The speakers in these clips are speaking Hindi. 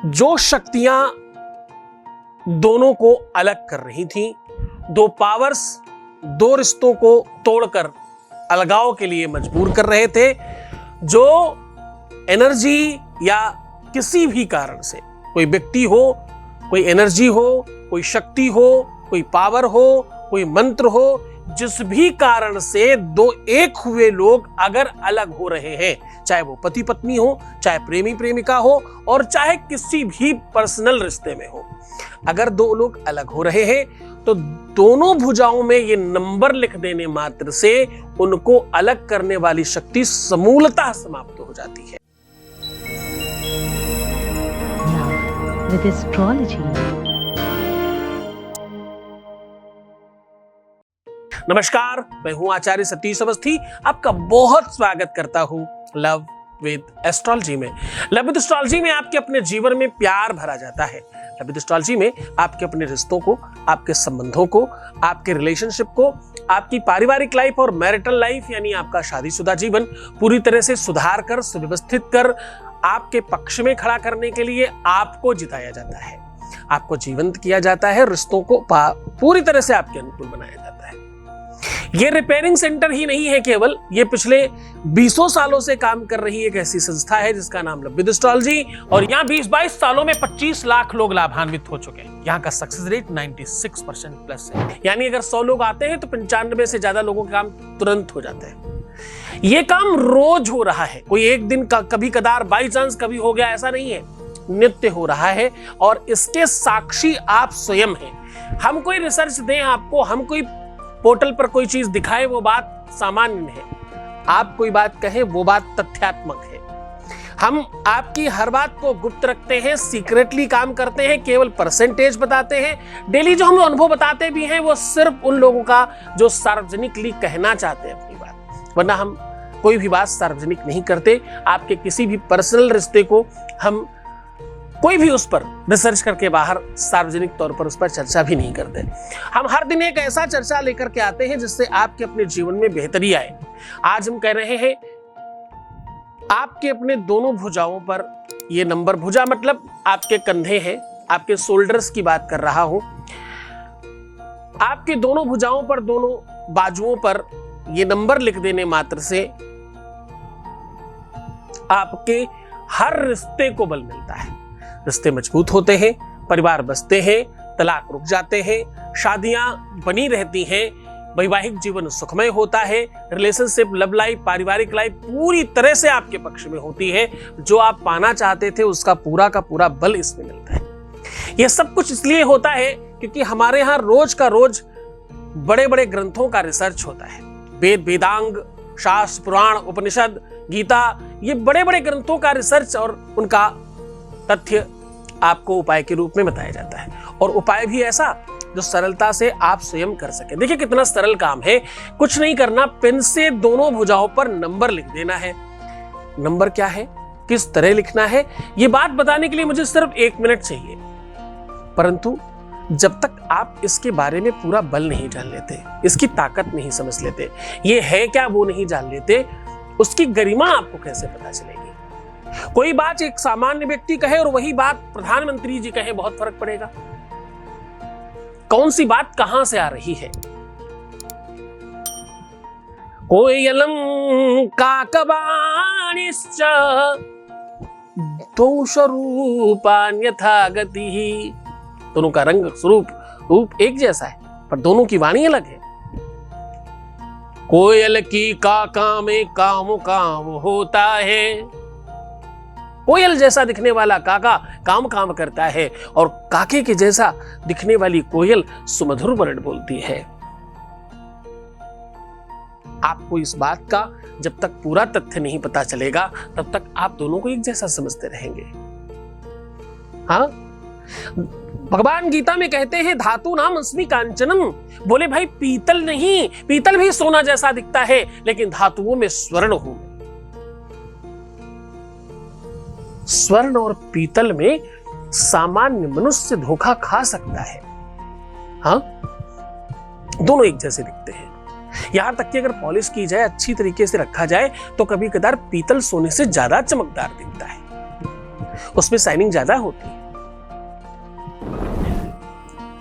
जो शक्तियां दोनों को अलग कर रही थी, दो पावर्स दो रिश्तों को तोड़कर अलगाव के लिए मजबूर कर रहे थे, जो एनर्जी या किसी भी कारण से, कोई व्यक्ति हो, कोई एनर्जी हो, कोई शक्ति हो, कोई पावर हो, कोई मंत्र हो, जिस भी कारण से दो एक हुए लोग अगर अलग हो रहे हैं, चाहे वो पति पत्नी हो, चाहे प्रेमी प्रेमिका हो, और चाहे किसी भी पर्सनल रिश्ते में हो, अगर दो लोग अलग हो रहे हैं तो दोनों भुजाओं में ये नंबर लिख देने मात्र से उनको अलग करने वाली शक्ति समूलतः समाप्त हो जाती है। With astrology. नमस्कार, मैं हूं आचार्य सतीश अवस्थी, आपका बहुत स्वागत करता हूं लव विद एस्ट्रोलॉजी में। लव विद एस्ट्रोलॉजी में आपके अपने जीवन में प्यार भरा जाता है। लव विद एस्ट्रोलॉजी में आपके अपने रिश्तों को, आपके संबंधों को, आपके रिलेशनशिप को, आपकी पारिवारिक लाइफ और मैरिटल लाइफ यानी आपका शादीशुदा जीवन पूरी तरह से सुधार कर, सुव्यवस्थित कर, आपके पक्ष में खड़ा करने के लिए आपको जिताया जाता है, आपको जीवंत किया जाता है, रिश्तों को पूरी तरह से आपके अनुकूल बनाया जाता है। ये रिपेयरिंग सेंटर ही नहीं है केवल, ये पिछले 20 सालों से काम कर रही एक ऐसी संस्था है जिसका नाम लव विद एस्ट्रोलॉजी, और यहाँ 20-22 सालों में 25 लाख लोग लाभान्वित हो चुके हैं। यहाँ का सक्सेस रेट 96% प्लस है, यानी अगर 100 लोग आते हैं तो 95 से ज्यादा लोगों का काम तुरंत हो जाता है। ये काम रोज हो रहा है, कोई एक दिन का कभी कदार बाई चांस कभी हो गया ऐसा नहीं है, नित्य हो रहा है, और इसके साक्षी आप स्वयं हैं। हम कोई रिसर्च दें आपको, हम कोई पोर्टल पर कोई चीज दिखाए, वो बात सामान्य है, आप कोई बात कहें वो बात तथ्यात्मक है। हम आपकी हर बात को गुप्त रखते हैं, सीक्रेटली काम करते हैं, केवल परसेंटेज बताते हैं। डेली जो हम अनुभव बताते भी हैं वो सिर्फ उन लोगों का जो सार्वजनिकली कहना चाहते हैं अपनी बात, वरना हम कोई भी बात सार्वजनिक नहीं करते। आपके किसी भी पर्सनल रिश्ते को हम कोई भी उस पर रिसर्च करके बाहर सार्वजनिक तौर पर उस पर चर्चा भी नहीं करते। हम हर दिन एक ऐसा चर्चा लेकर के आते हैं जिससे आपके अपने जीवन में बेहतरी आए। आज हम कह रहे हैं आपके अपने दोनों भुजाओं पर ये नंबर, भुजा मतलब आपके कंधे हैं, आपके शोल्डर्स की बात कर रहा हूं, आपके दोनों भुजाओं पर, दोनों बाजुओं पर ये नंबर लिख देने मात्र से आपके हर रिश्ते को बल मिलता है। रिश्ते मजबूत होते हैं, परिवार बसते हैं, तलाक रुक जाते हैं, शादियां बनी रहती हैं, वैवाहिक जीवन सुखमय होता है, रिलेशनशिप, लव लाइफ, पारिवारिक लाइफ पूरी तरह से आपके पक्ष में होती है। जो आप पाना चाहते थे उसका पूरा का पूरा बल इसमें मिलता है। यह सब कुछ इसलिए होता है क्योंकि हमारे यहाँ रोज का रोज बड़े बड़े ग्रंथों का रिसर्च होता है। वेद, वेदांग, शास्त्र, पुराण, उपनिषद, गीता, ये बड़े बड़े ग्रंथों का रिसर्च और उनका तथ्य आपको उपाय के रूप में बताया जाता है, और उपाय भी ऐसा जो सरलता से आप स्वयं कर सके। देखिए कितना सरल काम है, कुछ नहीं करना, पेन से दोनों भुजाओं पर नंबर लिख देना है। नंबर क्या है, किस तरह लिखना है, ये बात बताने के लिए मुझे सिर्फ 1 मिनट चाहिए, परंतु जब तक आप इसके बारे में पूरा बल नहीं जान लेते, इसकी ताकत नहीं समझ लेते, ये है क्या वो नहीं जान लेते, उसकी गरिमा आपको कैसे पता चलेगी। कोई बात एक सामान्य व्यक्ति कहे और वही बात प्रधानमंत्री जी कहे, बहुत फर्क पड़ेगा। कौन सी बात कहां से आ रही है। कोयलम काकवाणिश्च दोषरूपान्यथा गतिः, दोनों का रंग, रूप एक जैसा है पर दोनों की वाणी अलग है। कोयल की काका में काम काम होता है, कोयल जैसा दिखने वाला काका काम काम करता है, और काके के जैसा दिखने वाली कोयल सुमधुर वर्ण बोलती है। आपको इस बात का जब तक पूरा तथ्य नहीं पता चलेगा तब तक आप दोनों को एक जैसा समझते रहेंगे। हाँ, भगवान गीता में कहते हैं धातु नाम अस्मि कांचनम, बोले भाई पीतल नहीं, पीतल भी सोना जैसा दिखता है लेकिन धातुओं में स्वर्ण हूं। स्वर्ण और पीतल में सामान्य मनुष्य धोखा खा सकता है। हाँ, दोनों एक जैसे दिखते हैं। यहां तक कि अगर पॉलिश की जाए, अच्छी तरीके से रखा जाए तो कभी कदार पीतल सोने से ज्यादा चमकदार दिखता है। उसमें शाइनिंग ज्यादा होती है।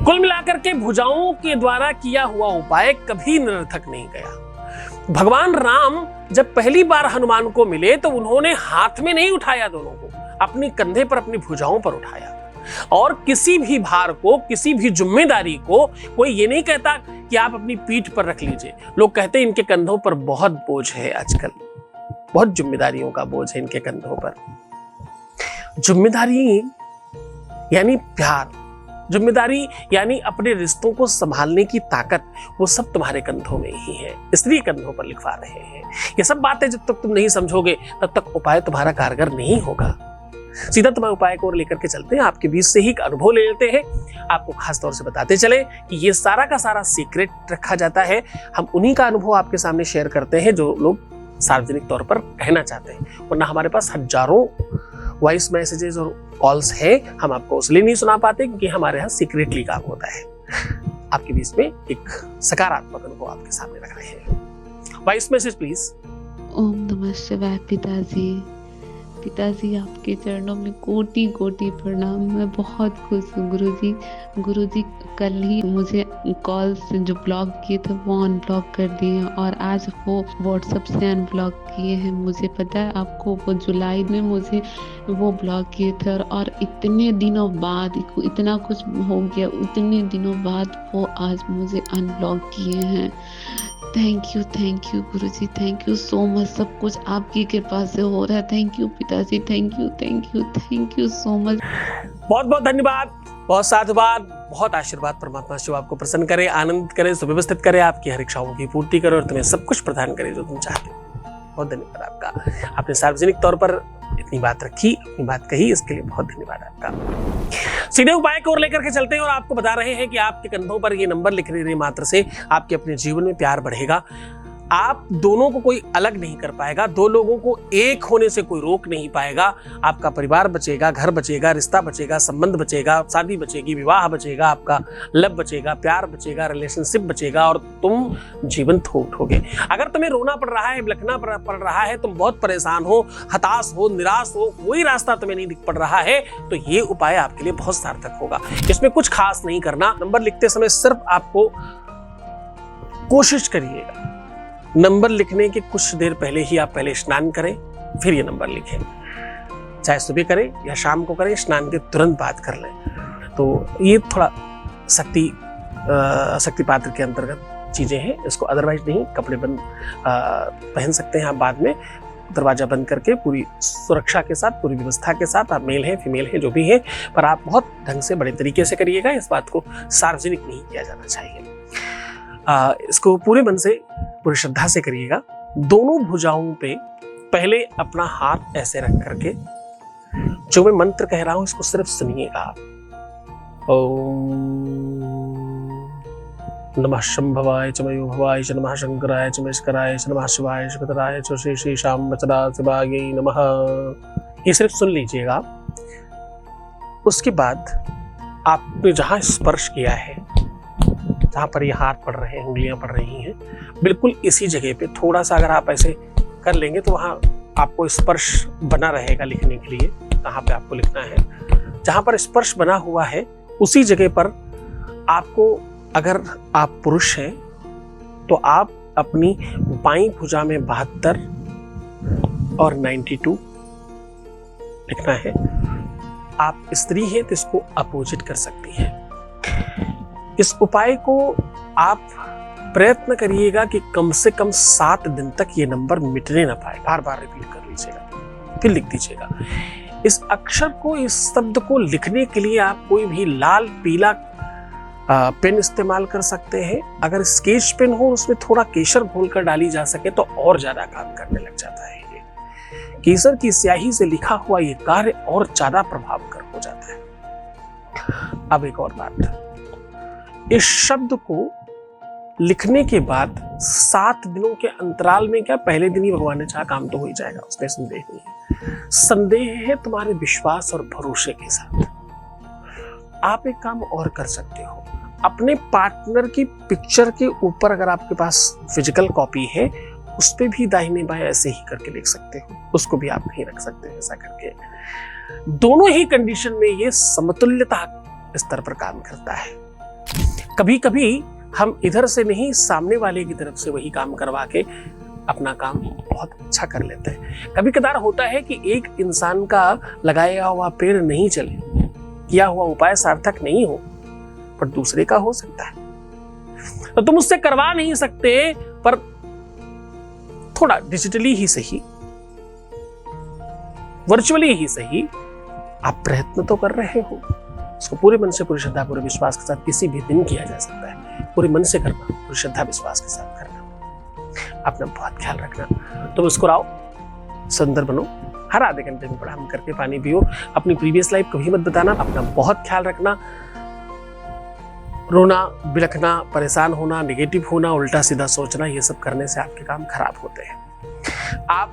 कुल मिलाकर के भुजाओं के द्वारा किया हुआ उपाय कभी निरर्थक नहीं गया। भगवान राम जब पहली बार हनुमान को मिले तो उन्होंने हाथ में नहीं उठाया दोनों को, अपने कंधे पर, अपनी भुजाओं पर उठाया। और किसी भी भार को, किसी भी जिम्मेदारी को कोई ये नहीं कहता कि आप अपनी पीठ पर रख लीजिए। लोग कहते हैं इनके कंधों पर बहुत बोझ है, आजकल बहुत जिम्मेदारियों का बोझ है इनके कंधों पर। जिम्मेदारी यानी प्यार, जिम्मेदारी यानी अपने रिश्तों को संभालने की ताकत, वो सब तुम्हारे कंधों में ही है, इसलिए कंधों पर लिखवा रहे हैं। ये सब बातें जब तक तुम नहीं समझोगे तब तक उपाय तुम्हारा कारगर नहीं होगा। सीधा तुम्हारे उपाय को लेकर के चलते हैं, आपके बीच से ही एक अनुभव ले लेते हैं। आपको खास तौर से बताते चले कि ये सारा का सारा सीक्रेट रखा जाता है। हम उन्हीं का अनुभव आपके सामने शेयर करते हैं जो लोग सार्वजनिक तौर पर कहना चाहते हैं, वरना हमारे पास हजारों वॉइस मैसेजेस और कॉल्स हैं, हम आपको इसलिए नहीं सुना पाते क्योंकि हमारे यहाँ सीक्रेटली काम होता है। आपके बीच में एक सकारात्मक अनुभव आपके सामने रख रहे हैं। Voice message please. ओम नमः शिवाय। पिताजी, पिताजी आपके चरणों में कोटि कोटि प्रणाम। मैं बहुत खुश हूँ गुरुजी। गुरुजी कल ही मुझे कॉल से जो ब्लॉक किए थे वो अनब्लॉक कर दिए हैं और आज वो व्हाट्सएप से अनब्लॉक किए हैं। मुझे पता है आपको, वो जुलाई में मुझे वो ब्लॉक किए थे और इतने दिनों बाद, इतना कुछ हो गया, इतने दिनों बाद वो आज मुझे अनब्लॉक किए हैं। Thank you Guruji, thank you so much. सब कुछ आपकी कृपा से हो रहा है। थैंक यू पिताजी, थैंक यू सो मच। बहुत बहुत धन्यवाद, बहुत साधुवाद, बहुत आशीर्वाद। परमात्मा शिव आपको प्रसन्न करे, आनंद करे, सुव्यवस्थित करे, आपकी हर इच्छाओं की पूर्ति करे और तुम्हें सब कुछ प्रदान करे जो तुम चाहते हो। बहुत धन्यवाद आपका। आपने सार्वजनिक तौर पर इतनी बात रखी, अपनी बात कही, इसके लिए बहुत धन्यवाद आपका। सीधे उपाय को और लेकर के चलते हैं और आपको बता रहे हैं कि आपके कंधों पर ये नंबर लिख रहे मात्र से आपके अपने जीवन में प्यार बढ़ेगा। आप दोनों को कोई अलग नहीं कर पाएगा, दो लोगों को एक होने से कोई रोक नहीं पाएगा। आपका परिवार बचेगा, घर बचेगा, रिश्ता बचेगा, संबंध बचेगा, शादी बचेगी, विवाह बचेगा, आपका लव बचेगा, प्यार बचेगा, रिलेशनशिप बचेगा और तुम जीवंत हो उठोगे। अगर तुम्हें रोना पड़ रहा है, बिलखना पड़ रहा है, तुम बहुत परेशान हो, हताश हो, निराश हो, कोई रास्ता तुम्हें नहीं दिख पड़ रहा है, तो ये उपाय आपके लिए बहुत सार्थक होगा। इसमें कुछ खास नहीं करना। नंबर लिखते समय सिर्फ आपको कोशिश करिएगा, नंबर लिखने के कुछ देर पहले ही आप पहले स्नान करें, फिर ये नंबर लिखें। चाहे सुबह करें या शाम को करें, स्नान के तुरंत बाद कर लें। तो ये थोड़ा शक्ति पात्र के अंतर्गत चीजें हैं, इसको अदरवाइज नहीं, कपड़े बंद पहन सकते हैं आप बाद में, दरवाजा बंद करके पूरी सुरक्षा के साथ, पूरी व्यवस्था के साथ। आप मेल हैं, फीमेल हैं, जो भी हैं, पर आप बहुत ढंग से, बड़े तरीके से करिएगा। इस बात को सार्वजनिक नहीं किया जाना चाहिए। इसको पूरे मन से, पूरी श्रद्धा से करिएगा। दोनों भुजाओं पे पहले अपना हाथ ऐसे रख करके जो मैं मंत्र कह रहा हूं इसको सिर्फ सुनिएगा। ओम नमः शंभवाय च मयो भवाय च नमः शंकराय च महेश्वराय च नमः शिवाय शिवतराय च श्री श्री शाम वचना शिवाय नमः। ये सिर्फ सुन लीजिएगा। उसके बाद आपने जहां स्पर्श किया है, जहां पर ये हाथ पड़ रहे हैं, उंगलियां पड़ रही हैं, बिल्कुल इसी जगह पे थोड़ा सा अगर आप ऐसे कर लेंगे तो वहां आपको स्पर्श बना रहेगा लिखने के लिए। कहां पे आपको लिखना है, जहां पर स्पर्श बना हुआ है उसी जगह पर आपको, अगर आप पुरुष हैं तो आप अपनी बाईं भुजा में 72 और 92 लिखना है। आप स्त्री हैं तो इसको अपोजिट कर सकती हैं। इस उपाय को आप प्रयत्न करिएगा कि कम से कम 7 दिन तक ये नंबर मिटने ना पाए। बार बार रिपीट कर लीजिएगा, फिर लिख दीजिएगा। इस अक्षर को, इस शब्द को लिखने के लिए आप कोई भी लाल पीला पेन इस्तेमाल कर सकते हैं। अगर स्केच पेन हो, उसमें थोड़ा केसर घोलकर डाली जा सके तो और ज्यादा काम करने लग जाता है। ये केसर की स्याही से लिखा हुआ ये कार्य और ज्यादा प्रभावकर हो जाता है। अब एक और बात, इस शब्द को लिखने के बाद 7 दिनों के अंतराल में, क्या पहले दिन ही भगवान ने चाहा काम तो हो ही जाएगा, उसमें संदेह नहीं है। संदेह है तुम्हारे विश्वास और भरोसे के साथ। आप एक काम और कर सकते हो, अपने पार्टनर की पिक्चर के ऊपर, अगर आपके पास फिजिकल कॉपी है, उस पे भी दाहिने बाएं ऐसे ही करके लिख सकते हो, उसको भी आप नहीं रख सकते हैं ऐसा करके। दोनों ही कंडीशन में ये समतुल्यता स्तर पर काम करता है। कभी कभी हम इधर से नहीं, सामने वाले की तरफ से वही काम करवा के अपना काम बहुत अच्छा कर लेते हैं। कभी कदार होता है कि एक इंसान का लगाया हुआ पेड़ नहीं चले, किया हुआ उपाय सार्थक नहीं हो, पर दूसरे का हो सकता है। तो तुम उससे करवा नहीं सकते, पर थोड़ा डिजिटली ही सही, वर्चुअली ही सही, आप प्रयत्न तो कर रहे हो। उसको पूरे मन से, पूरी श्रद्धा, पूरे विश्वास के साथ किसी भी दिन किया जा सकता है। पूरे मन से करना, पूरी श्रद्धा विश्वास के साथ करना। अपना बहुत ख्याल रखना। तो मुस्कुराओ, सुंदर बनो, हर आधे घंटे में प्रणाम करके पानी पियो। अपनी प्रीवियस लाइफ कभी मत बताना। अपना बहुत ख्याल रखना। रोना, बिलखना, परेशान होना, नेगेटिव होना, उल्टा सीधा सोचना, ये सब करने से आपके काम खराब होते हैं। आप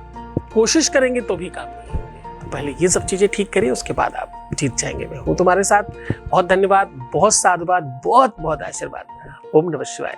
कोशिश करेंगे तो भी काम नहीं होंगे। तो पहले ये सब चीजें ठीक करिए, उसके बाद आप जीत जाएंगे। मैं हूं तुम्हारे साथ। बहुत धन्यवाद, बहुत साधुवाद, बहुत बहुत आशीर्वाद। ओम नमः शिवाय।